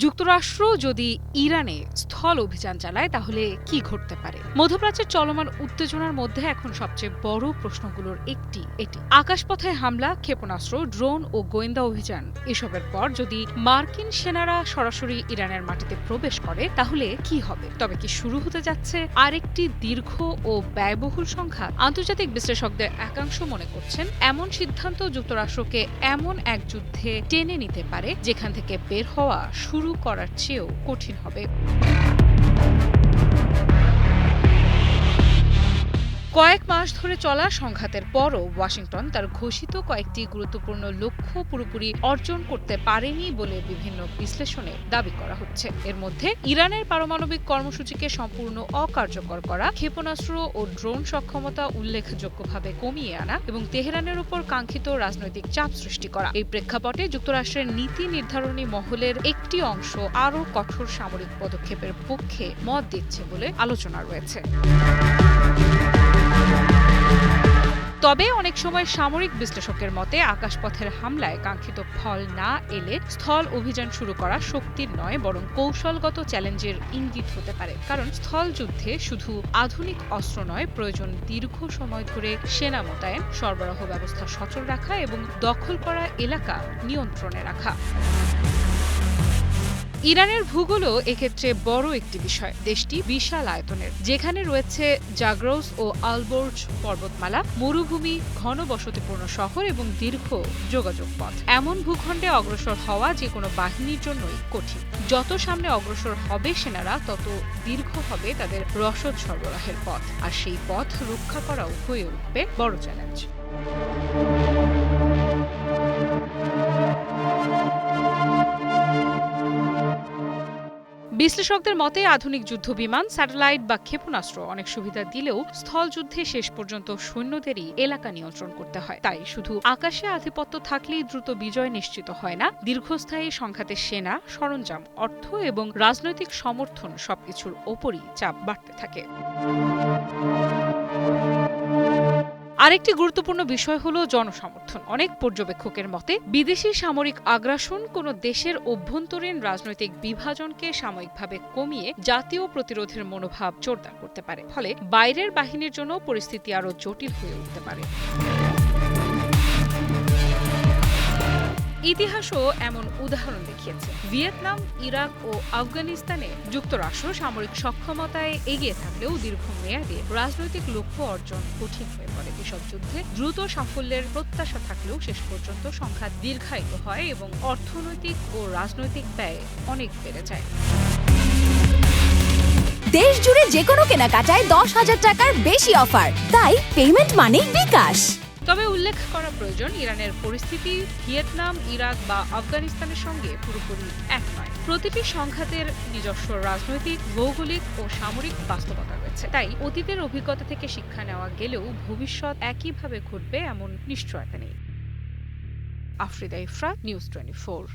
যুক্তরাষ্ট্র যদি ইরানে স্থল অভিযান চালায় তাহলে কি ঘটতে পারে? মধ্যপ্রাচ্যের চলমান উত্তেজনার মধ্যে এখন সবচেয়ে বড় প্রশ্নগুলোর একটি এটি। আকাশপথে হামলা, ক্ষেপণাস্ত্র, ড্রোন ও গোয়েন্দা অভিযান এসবের পর যদি মার্কিন সেনারা সরাসরি ইরানের মাটিতে প্রবেশ করে তাহলে কি হবে? তবে কি শুরু হতে যাচ্ছে আরেকটি দীর্ঘ ও ব্যয়বহুল সংঘাত? আন্তর্জাতিক বিশ্লেষকদের একাংশ মনে করছেন এমন সিদ্ধান্ত যুক্তরাষ্ট্রকে এমন এক যুদ্ধে টেনে নিতে পারে যেখান থেকে বের হওয়া শুরু করার চেয়েও কঠিন হবে। কয়েক মাস ধরে চলা সংঘাতের পরও ওয়াশিংটন তার ঘোষিত কয়েকটি গুরুত্বপূর্ণ লক্ষ্য পুরোপুরি অর্জন করতে পারেনি বলে বিভিন্ন বিশ্লেষণে দাবি করা হচ্ছে। এর মধ্যে ইরানের পারমাণবিক কর্মসূচিকে সম্পূর্ণ অকার্যকর করা, ক্ষেপণাস্ত্র ও ড্রোন সক্ষমতা উল্লেখযোগ্যভাবে কমিয়ে আনা এবং তেহরানের উপর কাঙ্ক্ষিত রাজনৈতিক চাপ সৃষ্টি করা। এই প্রেক্ষাপটে যুক্তরাষ্ট্রের নীতি নির্ধারণী মহলের একটি অংশ আরও কঠোর সামরিক পদক্ষেপের পক্ষে মত দিচ্ছে বলে আলোচনা রয়েছে। তবে অনেক সময় সামরিক বিশ্লেষকের মতে আকাশপথের হামলায় কাঙ্ক্ষিত ফল না এলে স্থল অভিযান শুরু করা শক্তির নয় বরং কৌশলগত চ্যালেঞ্জের ইঙ্গিত হতে পারে। কারণ স্থল যুদ্ধে শুধু আধুনিক অস্ত্র নয়, প্রয়োজন দীর্ঘ সময় ধরে সেনা মোতায়েন, সরবরাহ ব্যবস্থা সচল রাখা এবং দখল করা এলাকা নিয়ন্ত্রণে রাখা। ইরানের ভূগোলও এক্ষেত্রে বড় একটি বিষয়। দেশটি বিশাল আয়তনের, যেখানে রয়েছে জাগ্রোস ও আলবোর্জ পর্বতমালা, মরুভূমি, ঘনবসতিপূর্ণ শহর এবং দীর্ঘ যোগাযোগ পথ। এমন ভূখণ্ডে অগ্রসর হওয়া যে কোনো বাহিনীর জন্যই কঠিন। যত সামনে অগ্রসর হবে সেনারা, তত দীর্ঘ হবে তাদের রসদ সরবরাহের পথ, আর সেই পথ রক্ষা করাও হয়ে উঠবে বড় চ্যালেঞ্জ। বিশ্লেষকদের মতে আধুনিক যুদ্ধবিমান, স্যাটেলাইট বা ক্ষেপণাস্ত্র অনেক সুবিধা দিলেও স্থল যুদ্ধে শেষ পর্যন্ত সৈন্যদেরই এলাকা নিয়ন্ত্রণ করতে হয়। তাই শুধু আকাশে আধিপত্য থাকলেই দ্রুত বিজয় নিশ্চিত হয় না। দীর্ঘস্থায়ী সংঘাতে সেনা, সরঞ্জাম, অর্থ এবং রাজনৈতিক সমর্থন সবকিছুর ওপরই চাপ বাড়তে থাকে। আরেকটি গুরুত্বপূর্ণ বিষয় হলো জনসমর্থন। অনেক পর্যবেক্ষকের মতে বিদেশি সামরিক আগ্রাসন কোনো দেশের অভ্যন্তরীণ রাজনৈতিক বিভাজনকে সাময়িকভাবে কমিয়ে জাতীয় প্রতিরোধের মনোভাব জোরদার করতে পারে। ফলে বাইরের বাহিনীর জন্য পরিস্থিতি আরও জটিল হয়ে উঠতে পারে। ইতিহাসও এমন উদাহরণ দেখিয়েছে। ভিয়েতনাম, ইরাক ও আফগানিস্তানে যুক্তরাষ্ট্র সামরিক সক্ষমতায় এগিয়ে থাকলেও দীর্ঘমেয়াদে রাজনৈতিক লক্ষ্য অর্জন কঠিন হয়ে পড়ে। এসব যুদ্ধে দ্রুত সাফল্যের প্রত্যাশা থাকলেও শেষ পর্যন্ত সংঘাত দীর্ঘায়িত হয় এবং অর্থনৈতিক ও রাজনৈতিক ব্যয় অনেক বেড়ে যায়। দেশ জুড়ে যে কোনো কেনাকাটায় 10,000 টাকার বেশি অফার, তাই পেমেন্ট মানেই বিকাশ। তবে উল্লেখ করা প্রয়োজন, ইরানের পরিস্থিতি ভিয়েতনাম, ইরাক বা আফগানিস্তানের সঙ্গে পুরোপুরি এক নয়। প্রতিটি সংঘাতের নিজস্ব রাজনৈতিক, ভৌগোলিক ও সামরিক বাস্তবতা রয়েছে। তাই অতীতের অভিজ্ঞতা থেকে শিক্ষা নেওয়া গেলেও ভবিষ্যৎ একইভাবে ঘটবে এমন নিশ্চয়তা নেই। আফরিদা ইফরাত, নিউজ 24।